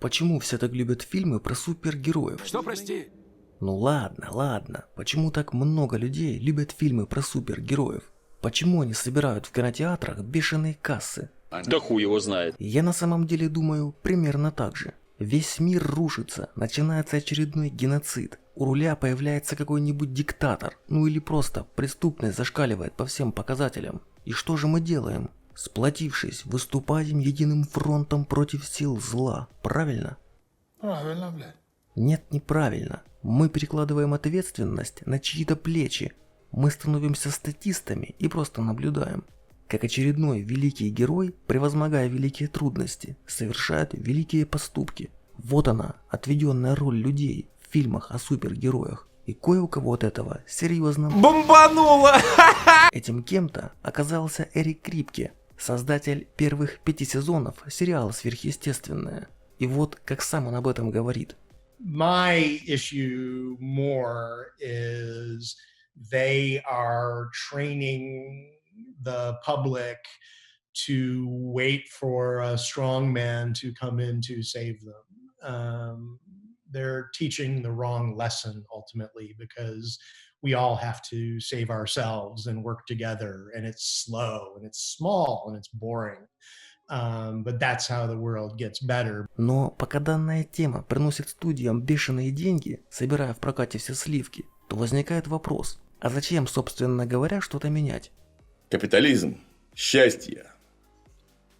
Почему все так любят фильмы про супергероев? Что, прости? Ну ладно. Почему так много людей любят фильмы про супергероев? Почему они собирают в кинотеатрах бешеные кассы? Да хуй его знает. Я на самом деле думаю примерно так же. Весь мир рушится, начинается очередной геноцид. У руля появляется какой-нибудь диктатор, ну или просто преступность зашкаливает по всем показателям. И что же мы делаем? Сплотившись, выступаем единым фронтом против сил зла, правильно? Правильно, блядь. Нет, неправильно. Мы перекладываем ответственность на чьи-то плечи. Мы становимся статистами и просто наблюдаем, как очередной великий герой, превозмогая великие трудности, совершает великие поступки. Вот она, отведенная роль людей в фильмах о супергероях. И кое у кого от этого серьезно Бомбануло! Этим кем-то оказался Эрик Крипке, создатель первых 5 сезонов сериала «Сверхъестественное». И вот как сам он об этом говорит. My issue more is they are training the public to wait for a strong man to come in to save them. They're teaching the wrong lesson ultimately, because we all have to save ourselves and work together, and it's slow and it's small and it's boring. But that's how the world gets better. Но пока данная тема приносит студиям бешеные деньги, собирая в прокате все сливки, то возникает вопрос, а зачем, собственно говоря, что-то менять? Капитализм. Счастье.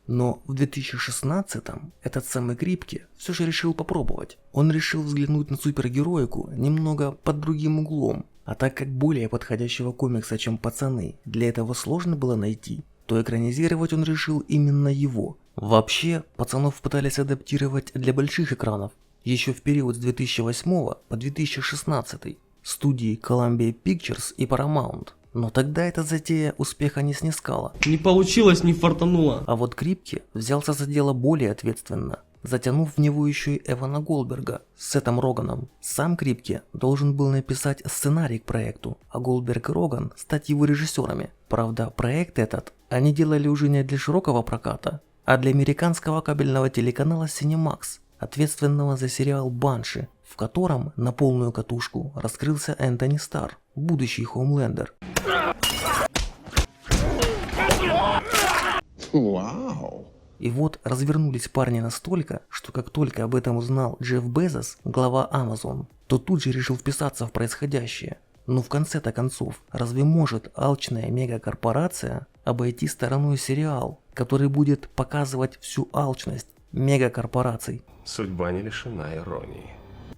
Но в 2016-м этот самый Крипке все же решил попробовать. Он решил взглянуть на супергероику немного под другим углом. А так как более подходящего комикса, чем «Пацаны», для этого сложно было найти, то экранизировать он решил именно его. Вообще, «Пацанов» пытались адаптировать для больших экранов еще в период с 2008 по 2016 студии Columbia Pictures и Paramount. Но тогда эта затея успеха не снискала. Не получилось, не фартануло. А вот Крипке взялся за дело более ответственно, затянув в него еще и Эвана Голдберга с Сетом Роганом. Сам Крипке должен был написать сценарий к проекту, а Голдберг и Роган стать его режиссерами. Правда, проект этот они делали уже не для широкого проката, а для американского кабельного телеканала Cinemax, ответственного за сериал «Банши», в котором на полную катушку раскрылся Энтони Старр, будущий Хоумлендер. Вау. И вот развернулись парни настолько, что как только об этом узнал Джефф Безос, глава Amazon, то тут же решил вписаться в происходящее. Но в конце-то концов, разве может алчная мегакорпорация обойти стороной сериал, который будет показывать всю алчность мегакорпораций? Судьба не лишена иронии.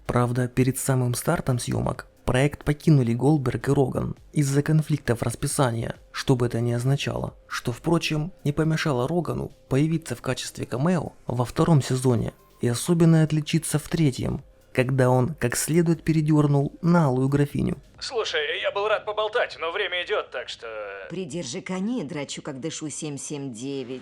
Правда, перед самым стартом съемок проект покинули Голдберг и Роган из-за конфликтов расписания, что бы это ни означало, что, впрочем, не помешало Рогану появиться в качестве камео во 2-м сезоне и особенно отличиться в 3-м, когда он как следует передернул на алую графиню. Слушай, я был рад поболтать, но время идет, так что... Придержи коней, драчу, как дышу 779.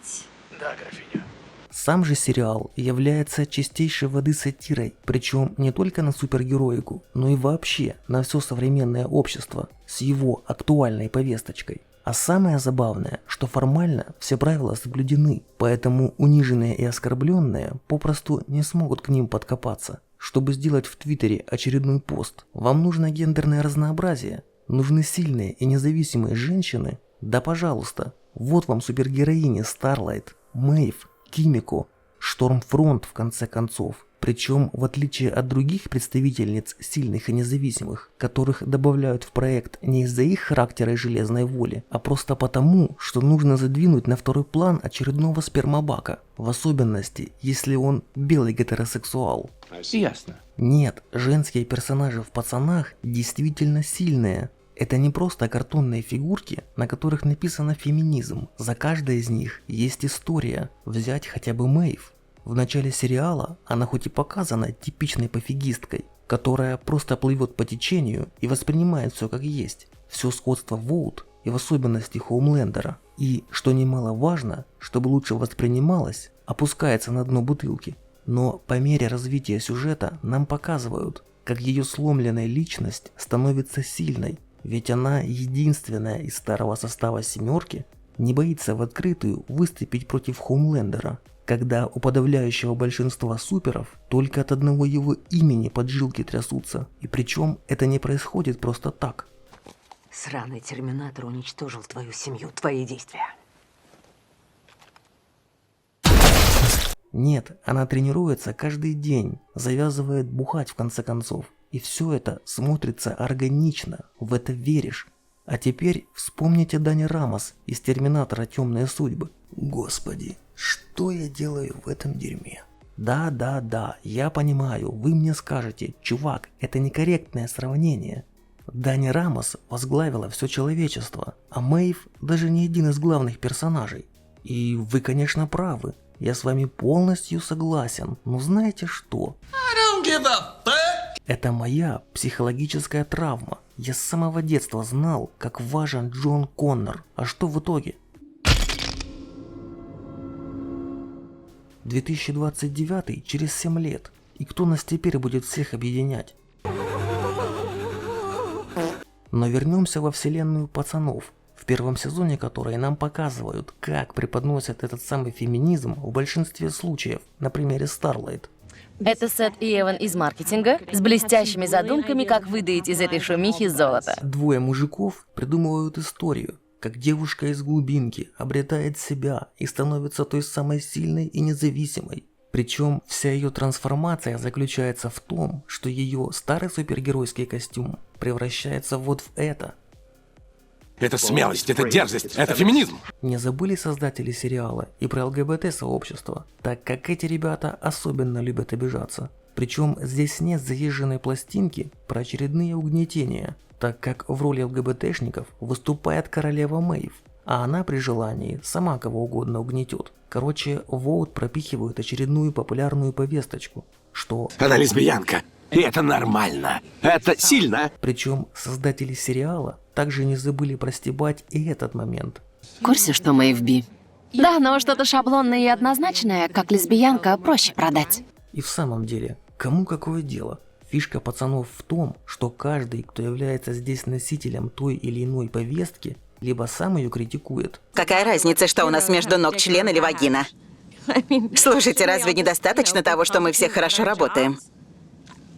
Да, графиня. Сам же сериал является чистейшей воды сатирой, причем не только на супергероику, но и вообще на все современное общество с его актуальной повесточкой. А самое забавное, что формально все правила соблюдены, поэтому униженные и оскорбленные попросту не смогут к ним подкопаться. Чтобы сделать в Твиттере очередной пост, вам нужно гендерное разнообразие, нужны сильные и независимые женщины? Да пожалуйста, вот вам супергероини Старлайт, Мэйв, Кимико, Штормфронт в конце концов. Причем, в отличие от других представительниц сильных и независимых, которых добавляют в проект не из-за их характера и железной воли, а просто потому, что нужно задвинуть на второй план очередного спермобака, в особенности, если он белый гетеросексуал. Ясно. Нет, женские персонажи в «Пацанах» действительно сильные. Это не просто картонные фигурки, на которых написано феминизм. За каждой из них есть история. Взять хотя бы Мэйв. В начале сериала она хоть и показана типичной пофигисткой, которая просто плывет по течению и воспринимает все как есть. Все сходство Воут и в особенности Хоумлендера. И, что немаловажно, чтобы лучше воспринималось, опускается на дно бутылки. Но по мере развития сюжета нам показывают, как ее сломленная личность становится сильной. Ведь она единственная из старого состава «Семерки» не боится в открытую выступить против Хоумлендера. когда у подавляющего большинства суперов только от одного его имени поджилки трясутся, и причем это не происходит просто так. Сраный терминатор уничтожил твою семью, твои действия. Нет, она тренируется каждый день, завязывает бухать в конце концов. И все это смотрится органично, в это веришь. А теперь вспомните Дани Рамос из «Терминатора. Темные судьбы». Господи, что я делаю в этом дерьме? Да, я понимаю, вы мне скажете, чувак, это некорректное сравнение. Дани Рамос возглавила все человечество, а Мэйв даже не один из главных персонажей. И вы, конечно, правы, я с вами полностью согласен, но знаете что? Это моя психологическая травма. Я с самого детства знал, как важен Джон Коннор. А что в итоге? 2029 через 7 лет. И кто нас теперь будет всех объединять? Но вернемся во вселенную пацанов, в первом сезоне которой нам показывают, как преподносят этот самый феминизм в большинстве случаев, на примере Starlight. Это Сет и Эван из маркетинга с блестящими задумками, как выдаить из этой шумихи золото. Двое мужиков придумывают историю, как девушка из глубинки обретает себя и становится той самой сильной и независимой. Причем вся ее трансформация заключается в том, что ее старый супергеройский костюм превращается вот в это. Это смелость, это дерзость, это феминизм. Не забыли создатели сериала и про ЛГБТ-сообщество, так как эти ребята особенно любят обижаться. Причем здесь нет заезженной пластинки про очередные угнетения, так как в роли ЛГБТшников выступает королева Мэйв, а она при желании сама кого угодно угнетет. Короче, Воут пропихивают очередную популярную повесточку, что... Она лесбиянка, и это нормально, это сильно. Причем создатели сериала также не забыли простебать и этот момент. В курсе, что Мэйв би? Да, но что-то шаблонное и однозначное, как лесбиянка, проще продать. И в самом деле, кому какое дело? Фишка пацанов в том, что каждый, кто является здесь носителем той или иной повестки, либо сам ее критикует. Какая разница, что у нас между ног член или вагина? Слушайте, разве недостаточно того, что мы все хорошо работаем?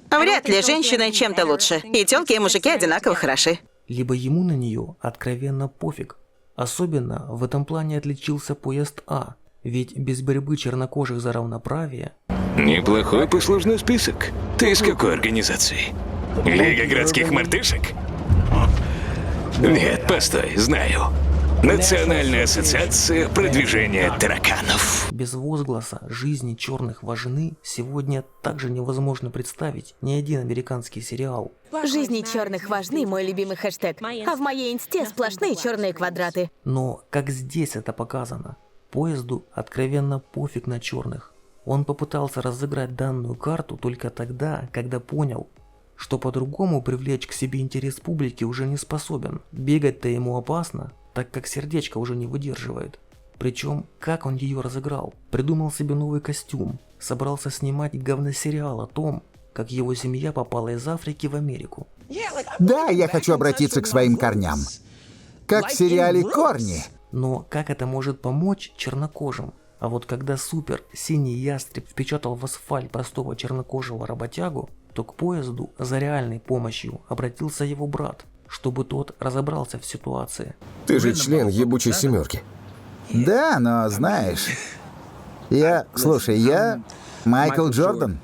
Вряд ли женщины чем-то лучше. И тёлки, и мужики одинаково хороши. Либо ему на нее откровенно пофиг. Особенно в этом плане отличился поезд А. Ведь без борьбы чернокожих за равноправие... Неплохой послужной список. Ты из какой организации? Лига городских мартышек? Нет, постой, знаю. Национальная ассоциация продвижения тараканов. Без возгласа «Жизни черных важны» сегодня также невозможно представить ни один американский сериал. «Жизни черных важны» — мой любимый хэштег, а в моей инсте сплошные черные квадраты. Но как здесь это показано? Поезду откровенно пофиг на черных. Он попытался разыграть данную карту только тогда, когда понял, что по-другому привлечь к себе интерес публики уже не способен. Бегать-то ему опасно, так как сердечко уже не выдерживает. Причем, как он ее разыграл? Придумал себе новый костюм, собрался снимать говносериал о том, как его семья попала из Африки в Америку. Да, я хочу обратиться к своим корням. Как в сериале «Корни». Но как это может помочь чернокожим? А вот когда супер синий ястреб впечатал в асфальт простого чернокожего работягу, то к поезду за реальной помощью обратился его брат, чтобы тот разобрался в ситуации. Ты же член ебучей семерки. Да, но знаешь, я Майкл Джордан,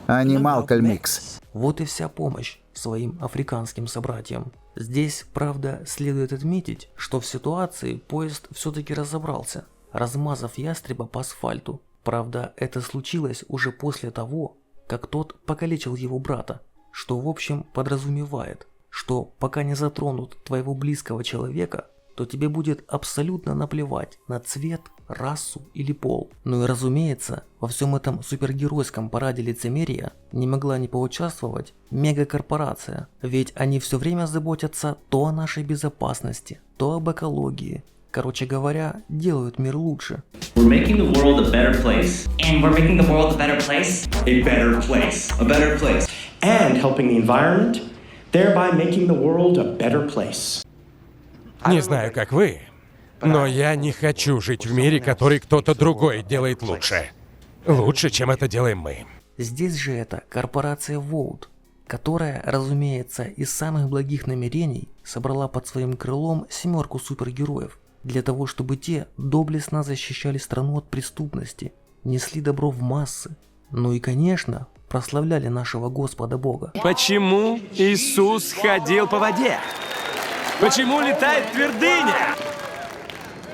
а не Малкольм Икс. Вот и вся помощь своим африканским собратьям. Здесь, правда, следует отметить, что в ситуации поезд все-таки разобрался, размазав ястреба по асфальту. Правда, это случилось уже после того, как тот покалечил его брата, что в общем подразумевает, что пока не затронут твоего близкого человека, то тебе будет абсолютно наплевать на цвет, расу или пол. Ну и разумеется, во всем этом супергеройском параде лицемерия не могла не поучаствовать мегакорпорация, ведь они все время заботятся то о нашей безопасности, то об экологии. Короче говоря, делают мир лучше. We're making the world a better place. And we're making the world a better place. A better place. A better place. And helping the environment, thereby making the world a better place. Не знаю, как вы, Но я не хочу жить в мире, который кто-то другой делает лучше. Лучше, чем это делаем мы. Здесь же это корпорация Vought, которая, разумеется, из самых благих намерений собрала под своим крылом 7 супергероев, для того, чтобы те доблестно защищали страну от преступности, несли добро в массы, ну и, конечно, прославляли нашего Господа Бога. Почему Иисус ходил по воде? Почему летает твердыня?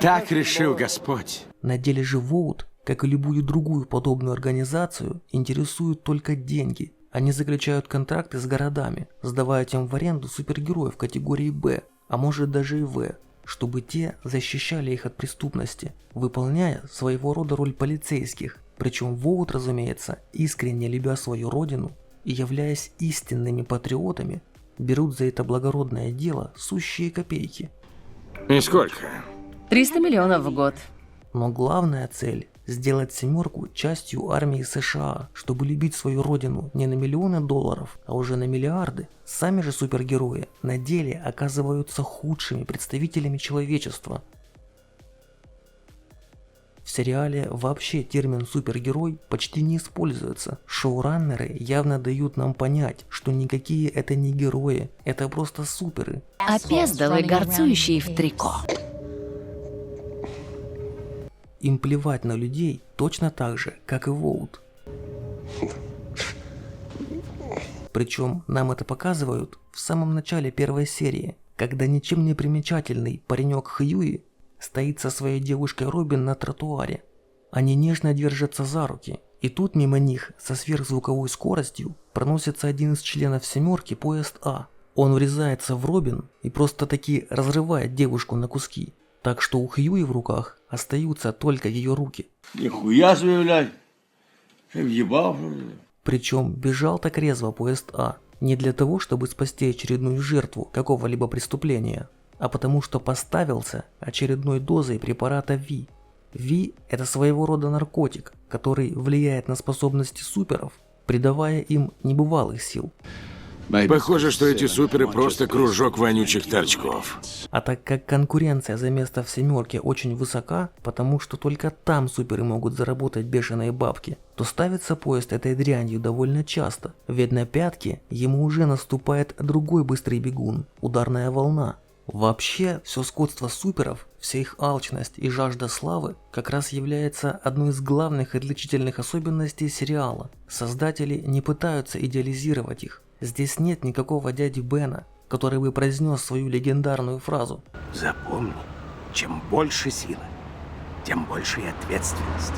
Так решил Господь. На деле же Vought, как и любую другую подобную организацию, интересуют только деньги. Они заключают контракты с городами, сдавая тем в аренду супергероев категории Б, а может даже и В, чтобы те защищали их от преступности, выполняя своего рода роль полицейских. Причем Vought, разумеется, искренне любя свою родину и являясь истинными патриотами, берут за это благородное дело сущие копейки. И сколько? 300 миллионов в год. Но главная цель – сделать 7 частью армии США, чтобы любить свою родину не на миллионы долларов, а уже на миллиарды. Сами же супергерои на деле оказываются худшими представителями человечества. В сериале вообще термин «супергерой» почти не используется. Шоураннеры явно дают нам понять, что никакие это не герои, это просто суперы. Опездалый, горцующий в трико. Им плевать на людей точно так же, как и Vought. Причем нам это показывают в самом начале первой серии, когда ничем не примечательный паренек Хьюи стоит со своей девушкой Робин на тротуаре. Они нежно держатся за руки, и тут мимо них со сверхзвуковой скоростью проносится один из членов 7 поезд А. Он врезается в Робин и просто-таки разрывает девушку на куски, так что у Хьюи в руках остаются только ее руки. Нихуя себе, блядь. Въебал. Причем бежал так резво поезд А не для того, чтобы спасти очередную жертву какого-либо преступления, а потому что поставился очередной дозой препарата Ви. Ви – это своего рода наркотик, который влияет на способности суперов, придавая им небывалых сил. Похоже, что эти суперы просто кружок вонючих торчков. А так как конкуренция за место в 7 очень высока, потому что только там суперы могут заработать бешеные бабки, то ставится поезд этой дрянью довольно часто, ведь на пятки ему уже наступает другой быстрый бегун – ударная волна. Вообще, все скотство суперов, вся их алчность и жажда славы как раз является одной из главных отличительных особенностей сериала. Создатели не пытаются идеализировать их. Здесь нет никакого дяди Бена, который бы произнес свою легендарную фразу. Запомни, чем больше силы, тем больше и ответственность.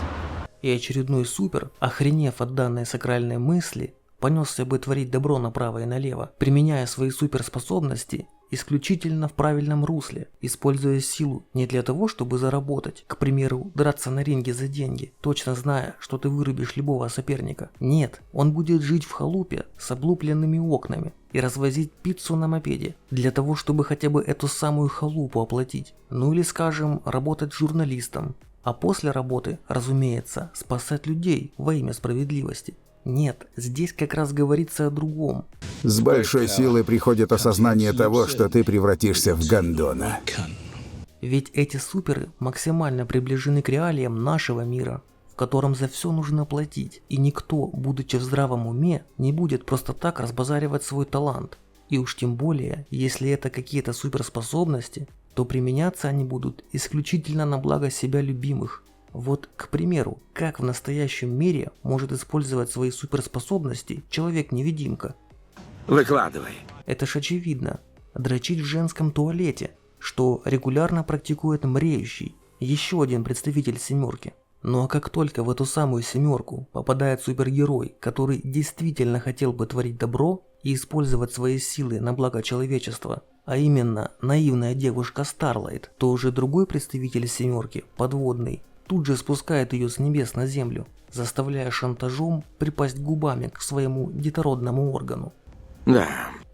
И очередной супер, охренев от данной сакральной мысли, понесся бы творить добро направо и налево, применяя свои суперспособности исключительно в правильном русле, используя силу не для того, чтобы заработать, к примеру, драться на ринге за деньги, точно зная, что ты вырубишь любого соперника. Нет, он будет жить в халупе с облупленными окнами и развозить пиццу на мопеде, для того, чтобы хотя бы эту самую халупу оплатить. Ну или, скажем, работать журналистом, а после работы, разумеется, спасать людей во имя справедливости. Нет, здесь как раз говорится о другом. С большой силой приходит осознание того, что ты превратишься в гондона. Ведь эти суперы максимально приближены к реалиям нашего мира, в котором за все нужно платить, и никто, будучи в здравом уме, не будет просто так разбазаривать свой талант. И уж тем более, если это какие-то суперспособности, то применяться они будут исключительно на благо себя любимых. Вот, к примеру, как в настоящем мире может использовать свои суперспособности человек-невидимка? Выкладывай. Это ж очевидно. Дрочить в женском туалете, что регулярно практикует Мреющий, еще один представитель 7. Ну а как только в эту самую 7 попадает супергерой, который действительно хотел бы творить добро и использовать свои силы на благо человечества, а именно наивная девушка Старлайт, то уже другой представитель 7, подводный, тут же спускает ее с небес на землю, заставляя шантажом припасть губами к своему детородному органу. Да.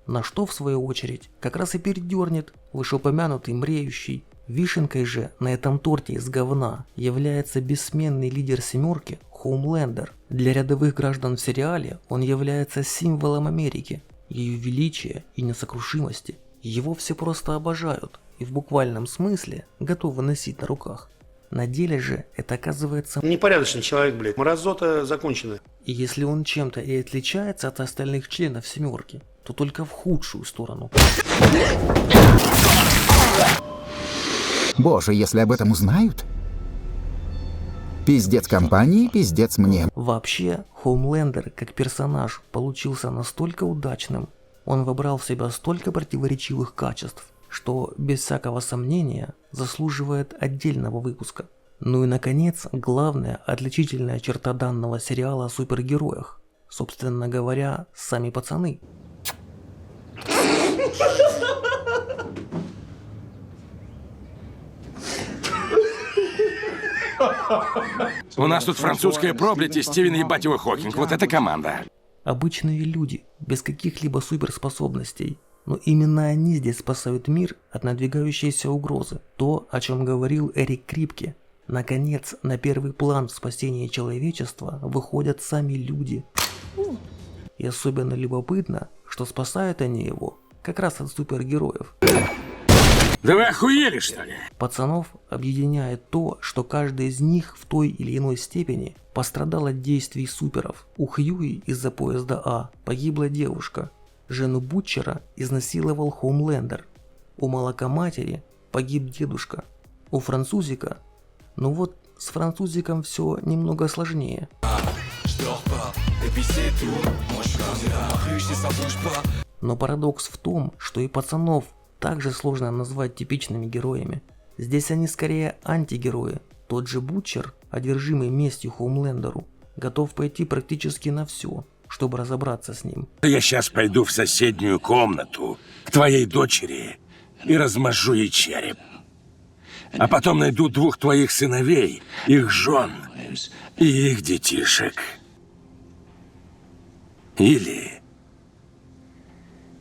На что, в свою очередь, как раз и передернет вышеупомянутый Мреющий. Вишенкой же на этом торте из говна является бессменный лидер 7 Хоумлендер. Для рядовых граждан в сериале он является символом Америки, ее величия и несокрушимости. Его все просто обожают и в буквальном смысле готовы носить на руках. На деле же это оказывается Непорядочный человек, блядь. Мразота закончена. И если он чем-то и отличается от остальных членов семерки, то только в худшую сторону. Боже, если об этом узнают... Пиздец компании, пиздец мне. Вообще, Хоумлендер как персонаж получился настолько удачным, он вобрал в себя столько противоречивых качеств, что, без всякого сомнения, заслуживает отдельного выпуска. Ну и, наконец, главная отличительная черта данного сериала о супергероях. Собственно говоря, сами пацаны. У нас тут французская проблядь и Стивен ебать его Хокинг. Вот это команда. Обычные люди, без каких-либо суперспособностей. Но именно они здесь спасают мир от надвигающейся угрозы. То, о чем говорил Эрик Крипке. Наконец, на первый план в спасении человечества выходят сами люди. И особенно любопытно, что спасают они его как раз от супергероев. Да вы охуели, что ли? Пацанов объединяет то, что каждый из них в той или иной степени пострадал от действий суперов. У Хьюи из-за поезда А погибла девушка. Жену Бутчера изнасиловал Хоумлендер. У молокоматери погиб дедушка. У французика... Ну вот, с французиком все немного сложнее. Но парадокс в том, что и пацанов также сложно назвать типичными героями. Здесь они скорее антигерои. Тот же Бутчер, одержимый местью Хоумлендеру, готов пойти практически на все, чтобы разобраться с ним. Я сейчас пойду в соседнюю комнату к твоей дочери и размажу ей череп. А потом найду двух твоих сыновей, их жен и их детишек. Или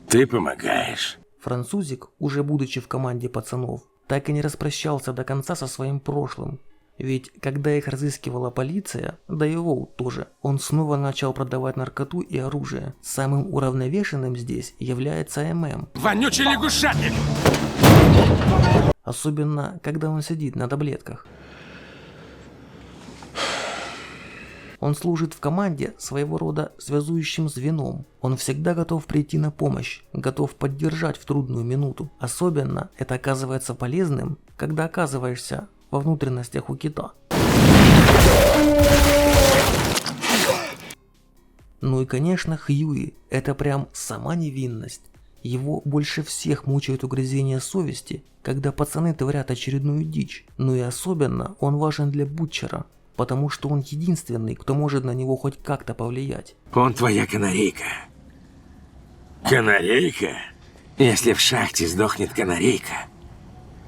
ты помогаешь. Французик, уже будучи в команде пацанов, так и не распрощался до конца со своим прошлым. Ведь когда их разыскивала полиция, да и Воут тоже, он снова начал продавать наркоту и оружие. Самым уравновешенным здесь является ММ. Вонючий лягушатник! Особенно, когда он сидит на таблетках. Он служит в команде своего рода связующим звеном. Он всегда готов прийти на помощь, готов поддержать в трудную минуту. Особенно это оказывается полезным, когда оказываешься во внутренностях у кита. Ну и конечно, Хьюи – это прям сама невинность. Его больше всех мучают угрызения совести, когда пацаны творят очередную дичь. Ну и особенно он важен для Бутчера, потому что он единственный, кто может на него хоть как-то повлиять. Он твоя канарейка. Канарейка? Если в шахте сдохнет канарейка,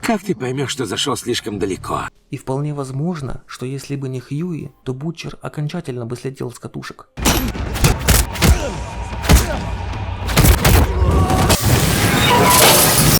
как ты поймешь, что зашел слишком далеко? И вполне возможно, что если бы не Хьюи, то Бутчер окончательно бы слетел с катушек.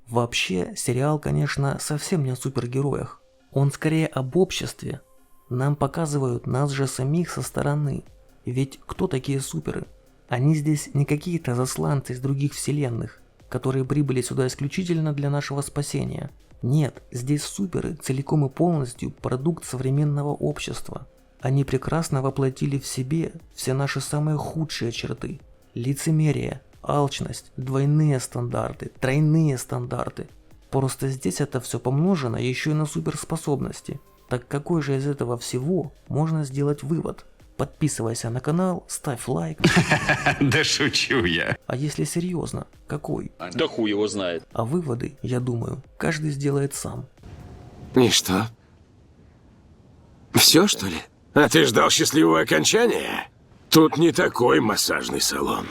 Вообще, сериал, конечно, совсем не о супергероях. Он скорее об обществе. Нам показывают нас же самих со стороны. Ведь кто такие суперы? Они здесь не какие-то засланцы из других вселенных, которые прибыли сюда исключительно для нашего спасения. Нет, здесь суперы целиком и полностью продукт современного общества. Они прекрасно воплотили в себе все наши самые худшие черты. Лицемерие, алчность, двойные стандарты, тройные стандарты. Просто здесь это все помножено еще и на суперспособности. Так какой же из этого всего можно сделать вывод? Подписывайся на канал, ставь лайк. Да шучу я. А если серьезно, какой? Да хуй его знает. А выводы, я думаю, каждый сделает сам. И что? Все, что ли? А ты ждал счастливого окончания? Тут не такой массажный салон.